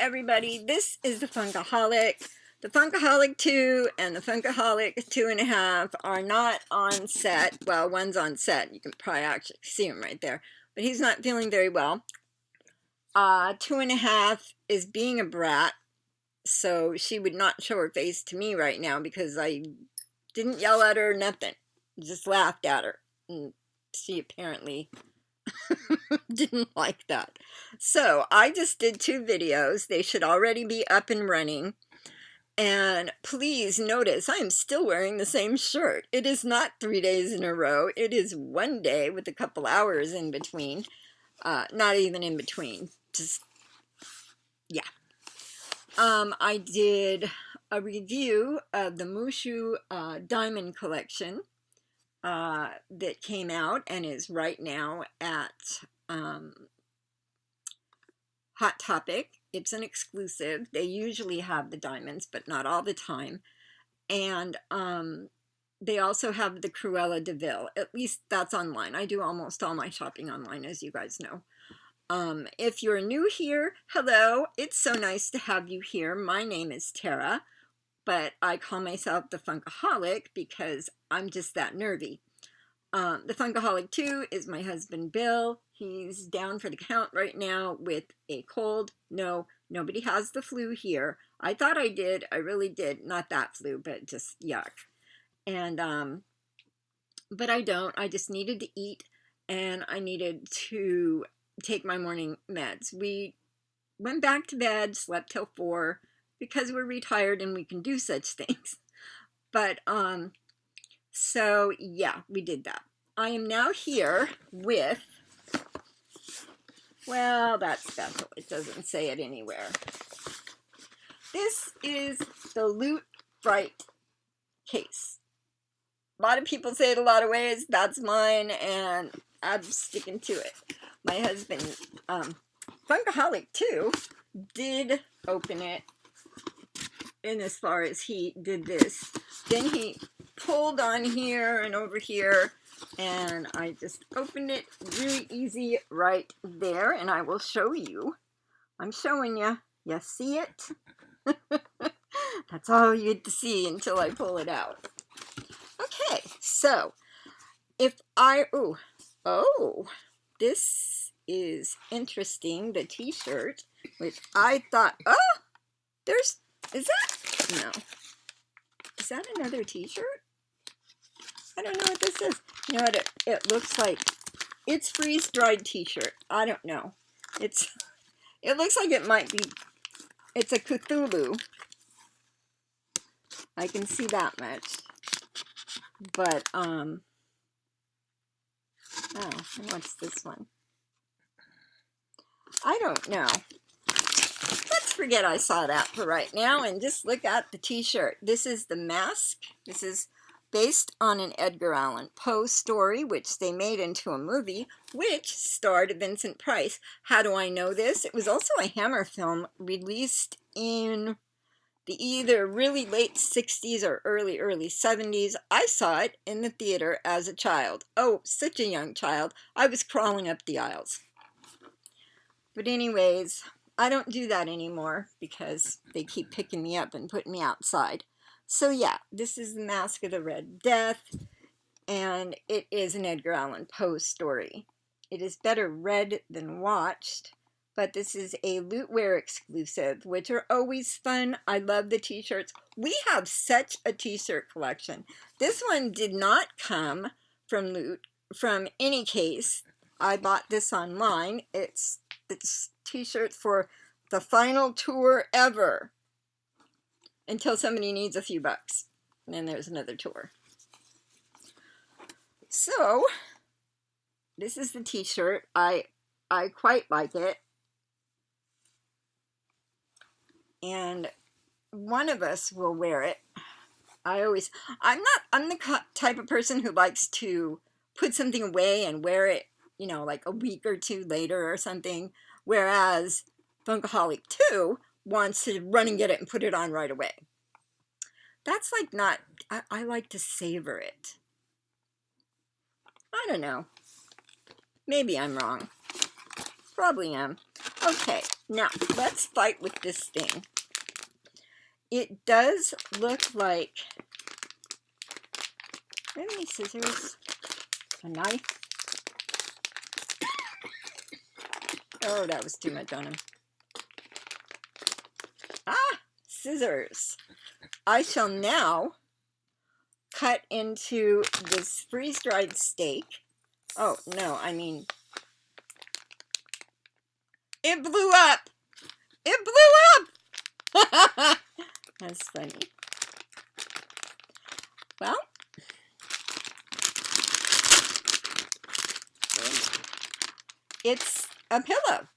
everybody, this is the Funkaholic. The Funkaholic 2 and the Funkaholic 2.5 are not on set. Well, one's on set. You can probably actually see him right there. But he's not feeling very well. 2.5 is being a brat. So she would not show her face to me right now because I didn't yell at her, nothing. Just laughed at her. And she apparently didn't like that. So I just did 2 videos. They should already be up and running. And please notice I am still wearing the same shirt. It is not 3 days in a row. It is 1 day with a couple hours in between. Not even in between. Just, yeah. I did a review of the Mushu Diamond Collection that came out and is right now at Hot Topic. It's an exclusive. They usually have the diamonds, but not all the time. And they also have the Cruella de Vil. At least that's online. I do almost all my shopping online, as you guys know. If you're new here, hello. It's so nice to have you here. My name is Tara, but I call myself the Funkaholic because I'm just that nervy. The Funkaholic 2 is my husband, Bill. He's down for the count right now with a cold. No, nobody has the flu here. I thought I did. I really did. Not that flu, but just yuck. And, but I don't. I just needed to eat, and I needed to take my morning meds. We went back to bed, slept till 4, because we're retired and we can do such things. But, so yeah, we did that. I am now here with, well, that's special. It doesn't say it anywhere. This is the Loot Fright case. A lot of people say it a lot of ways. That's mine, and I'm sticking to it. My husband, Funkaholic 2, did open it, and as far as he did this, then he pulled on here and over here, and I just opened it really easy right there, and I will show you. I'm showing you. You see it? That's all you get to see until I pull it out. Okay, so if I, this is interesting, the t-shirt, which I thought, is that, no. Is that another t-shirt? I don't know what this is. You know what it looks like? It's freeze-dried t-shirt. I don't know. It looks like it might be, it's a Cthulhu. I can see that much. But, oh, and what's this one? I don't know. Let's forget I saw that for right now and just look at the t-shirt. This is the mask. This is based on an Edgar Allan Poe story, which they made into a movie, which starred Vincent Price. How do I know this? It was also a Hammer film released in the either really late 60s or early 70s. I saw it in the theater as a child. Oh, such a young child. I was crawling up the aisles. But anyways, I don't do that anymore because they keep picking me up and putting me outside. So yeah, this is the Mask of the Red Death, and it is an Edgar Allan Poe story. It is better read than watched, but this is a Lootwear exclusive, which are always fun. I love the t-shirts. We have such a t-shirt collection. This one did not come from Loot, from any case. I bought this online. It's t-shirts for the final tour ever. Until somebody needs a few bucks. And then there's another tour. So, this is the t-shirt. I quite like it. And one of us will wear it. I'm the type of person who likes to put something away and wear it, you know, like a week or 2 later or something. Whereas Funkaholic 2 wants to run and get it and put it on right away. That's like not, I like to savor it. I don't know. Maybe I'm wrong. Probably am. Okay, Now, let's fight with this thing. It does look like, any scissors, a knife. Oh, that was too much on him. Ah, scissors. I shall now cut into this freeze-dried steak. Oh, no, I mean, it blew up. It blew up. That's funny. Well, it's a pillow.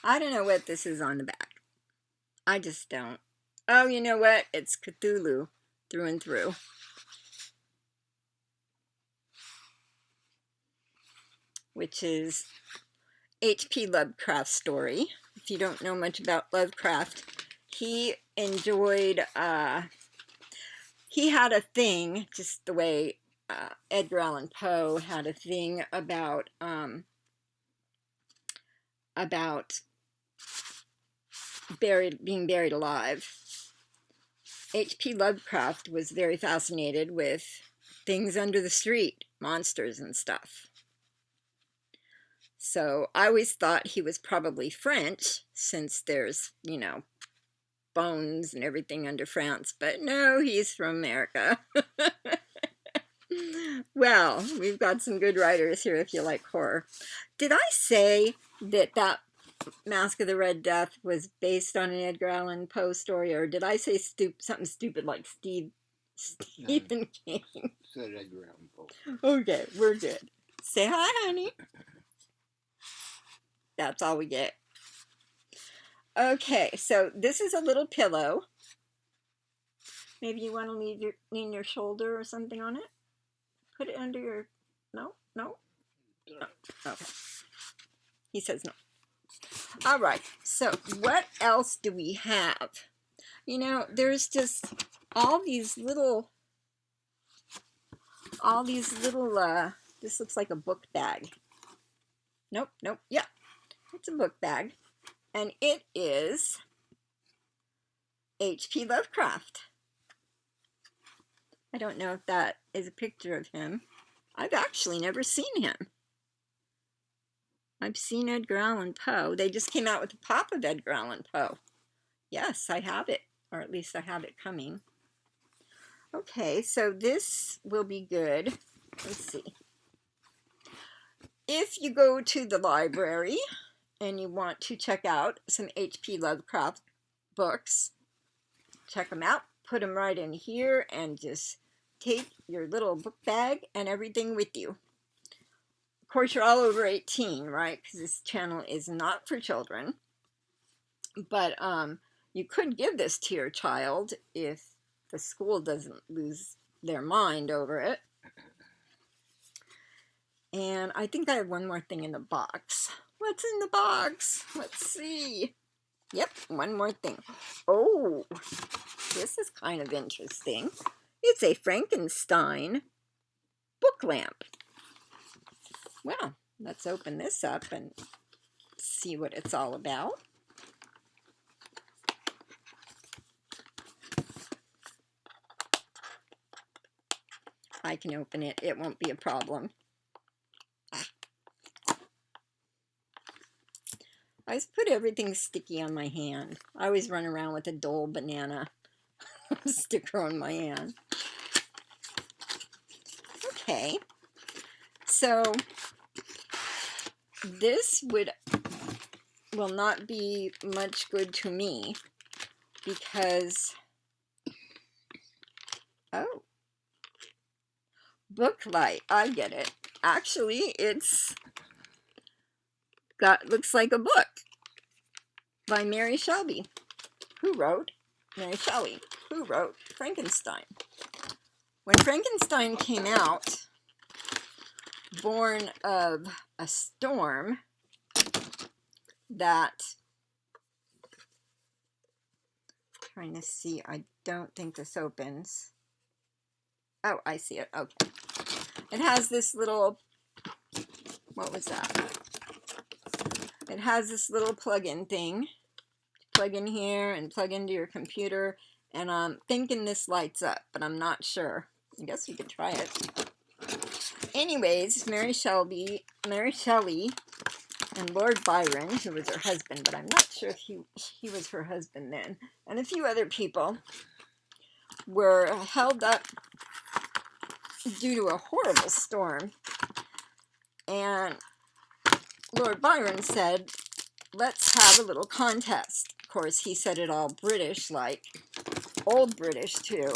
I don't know what this is on the back. I just don't. Oh, you know what? It's Cthulhu through and through. Which is H.P. Lovecraft's story. If you don't know much about Lovecraft, he enjoyed, he had a thing, just the way Edgar Allan Poe had a thing about being buried alive. H.P. Lovecraft was very fascinated with things under the street, monsters and stuff. So I always thought he was probably French, since there's, you know, bones and everything under France, but no, he's from America. Well, we've got some good writers here if you like horror. Did I say that Mask of the Red Death was based on an Edgar Allan Poe story, or did I say something stupid like Stephen King? Said Edgar Allan Poe. Okay, we're good. Say hi, honey. That's all we get. Okay, so this is a little pillow. Maybe you want to lean your shoulder or something on it? Put it under your... No? No? No. Okay. He says no. All right, so what else do we have? You know, there's just all these little, this looks like a book bag. Nope, nope, yeah, it's a book bag. And it is H.P. Lovecraft. I don't know if that is a picture of him. I've actually never seen him. I've seen Edgar Allan Poe. They just came out with a pop of Edgar Allan Poe. Yes, I have it, or at least I have it coming. Okay, so this will be good. Let's see. If you go to the library and you want to check out some H.P. Lovecraft books, check them out, put them right in here, and just take your little book bag and everything with you. Of course, you're all over 18, right? Because this channel is not for children. But you could give this to your child if the school doesn't lose their mind over it. And I think I have one more thing in the box. What's in the box? Let's see. Yep, one more thing. Oh, this is kind of interesting. It's a Frankenstein book lamp. Well, let's open this up and see what it's all about. I can open it. It won't be a problem. I always put everything sticky on my hand. I always run around with a Dole banana sticker on my hand. Okay, so this will not be much good to me because, oh, book light, I get it. Actually, looks like a book by Mary Shelley, who wrote Frankenstein. When Frankenstein came out, born of a storm that, trying to see, I don't think this opens. Oh, I see it. Okay. It has this little, what was that? It has this little plug-in thing. Plug in here and plug into your computer. And I'm thinking this lights up, but I'm not sure. I guess you could try it. Anyways, Mary Shelley, and Lord Byron, who was her husband, but I'm not sure if he was her husband then, and a few other people were held up due to a horrible storm. And Lord Byron said, let's have a little contest. Of course, he said it all British, like old British too.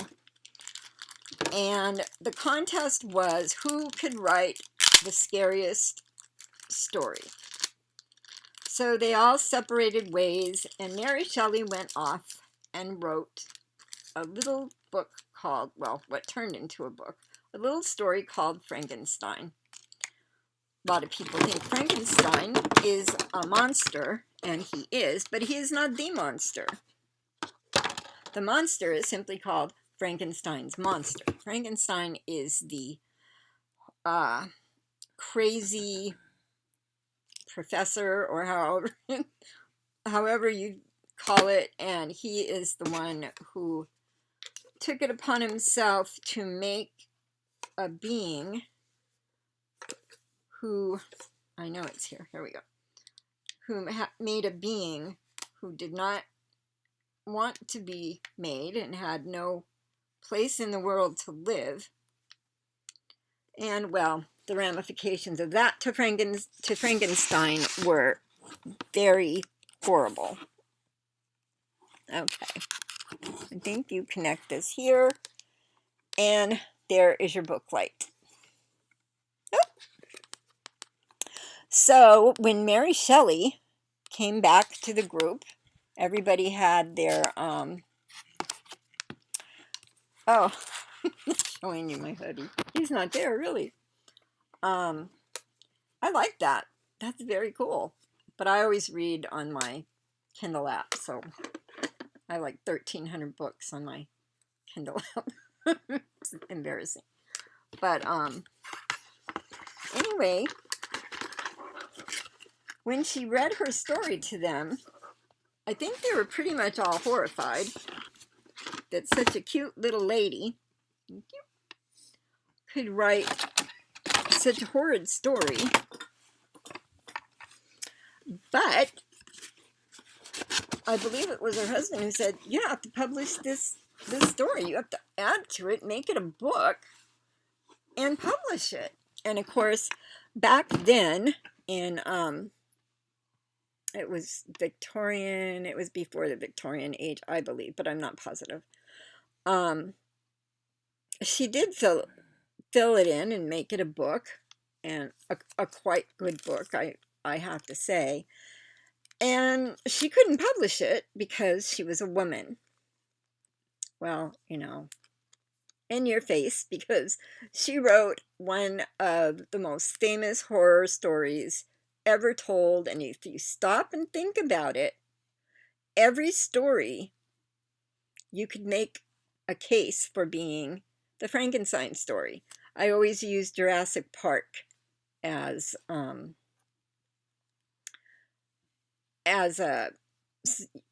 And the contest was who could write the scariest story. So they all separated ways, and Mary Shelley went off and wrote a little book called, well, what turned into a book, a little story called Frankenstein. A lot of people think Frankenstein is a monster, and he is, but he is not the monster. The monster is simply called Frankenstein's monster. Frankenstein is the crazy professor, or however you call it, and he is the one who took it upon himself to make a being who, I know it's here we go, who made a being who did not want to be made and had no place in the world to live. And, well, the ramifications of that to Frankenstein were very horrible. Okay, I think you connect this here, and there is your book light. Oh. So when Mary Shelley came back to the group, everybody had their, oh, showing you my hoodie. He's not there, really. I like that. That's very cool. But I always read on my Kindle app, so I have like 1,300 books on my Kindle app. It's embarrassing. But anyway, when she read her story to them, I think they were pretty much all horrified that such a cute little lady could write such a horrid story. But I believe it was her husband who said, you have to publish this story. You have to add to it, make it a book, and publish it. And of course, back then in, it was Victorian, it was before the Victorian age, I believe, but I'm not positive. She did fill it in and make it a book, and a quite good book, I have to say. And she couldn't publish it because she was a woman. Well, you know, in your face, because she wrote one of the most famous horror stories ever told. And if you stop and think about it, every story you could make a case for being the Frankenstein story. I always use Jurassic Park as a,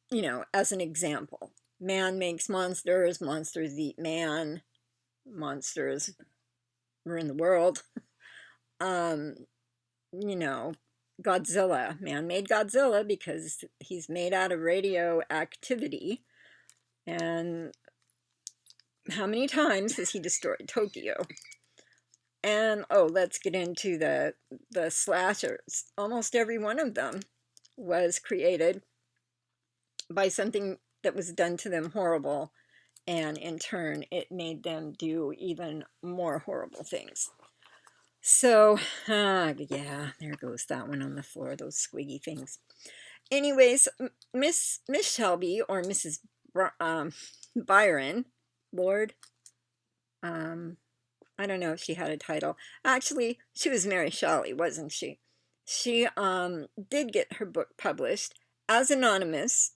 you know, as an example. Man makes monsters, monsters eat man, monsters are in the world. You know, Godzilla, man made Godzilla because he's made out of radioactivity. And how many times has he destroyed Tokyo? And, oh, let's get into the slashers. Almost every one of them was created by something that was done to them horrible, and in turn it made them do even more horrible things. So yeah, there goes that one on the floor, those squiggy things. Anyways, Miss Shelby, or Mrs. Byron, Lord, I don't know if she had a title. Actually, she was Mary Shelley, wasn't she? She did get her book published as anonymous,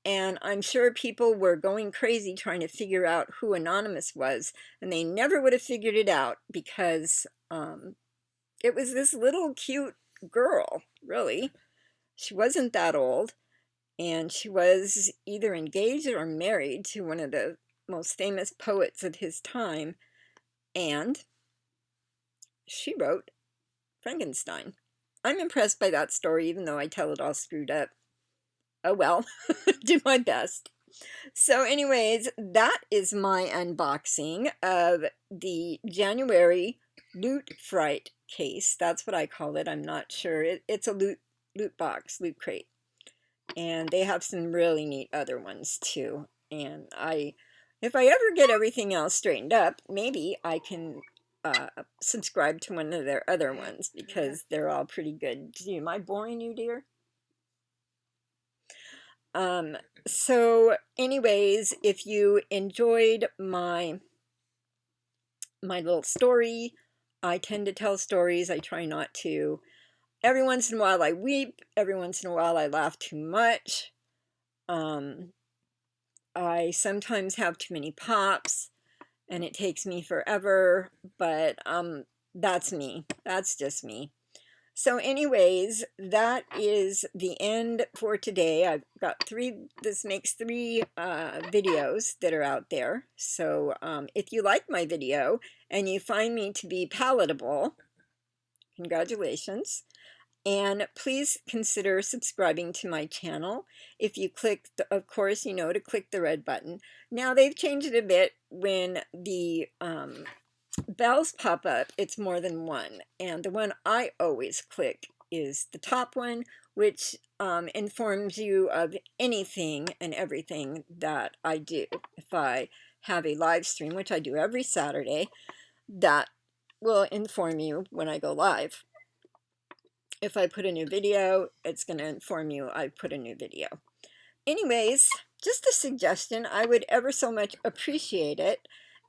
And I'm sure people were going crazy trying to figure out who Anonymous was, and they never would have figured it out because it was this little cute girl, really. She wasn't that old, and she was either engaged or married to one of the most famous poets of his time, and she wrote Frankenstein. I'm impressed by that story, even though I tell it all screwed up. Oh well, do my best. So anyways, that is my unboxing of the January loot fright case. That's what I call it. I'm not sure. It's a loot box, loot crate. And they have some really neat other ones too. And if I ever get everything else straightened up, maybe I can subscribe to one of their other ones because they're all pretty good. Am I boring you, dear? So anyways, if you enjoyed my little story, I tend to tell stories. I try not to. Every once in a while I weep. Every once in a while I laugh too much. I sometimes have too many pops and it takes me forever, but that's me. That's just me. So anyways, that is the end for today. I've got this makes three videos that are out there. So if you like my video and you find me to be palatable, congratulations. And please consider subscribing to my channel. If you click, of course, you know to click the red button. Now they've changed it a bit. When the bells pop up, it's more than one, and the one I always click is the top one, which informs you of anything and everything that I do. If I have a live stream, which I do every Saturday, that will inform you when I go live. If I put a new video, it's going to inform you I put a new video. Anyways, just a suggestion. I would ever so much appreciate it.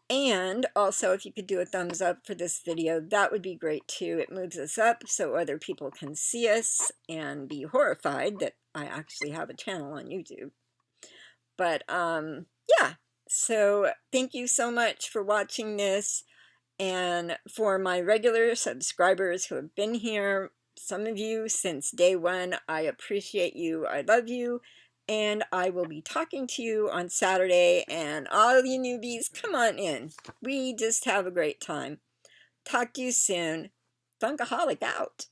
And also, if you could do a thumbs up for this video, that would be great too. It moves us up so other people can see us and be horrified that I actually have a channel on YouTube. But yeah, so thank you so much for watching this. And for my regular subscribers who have been here, some of you since day one, I appreciate you. I love you. And I will be talking to you on Saturday, and all you newbies, come on in. We just have a great time. Talk to you soon. Funkaholic out.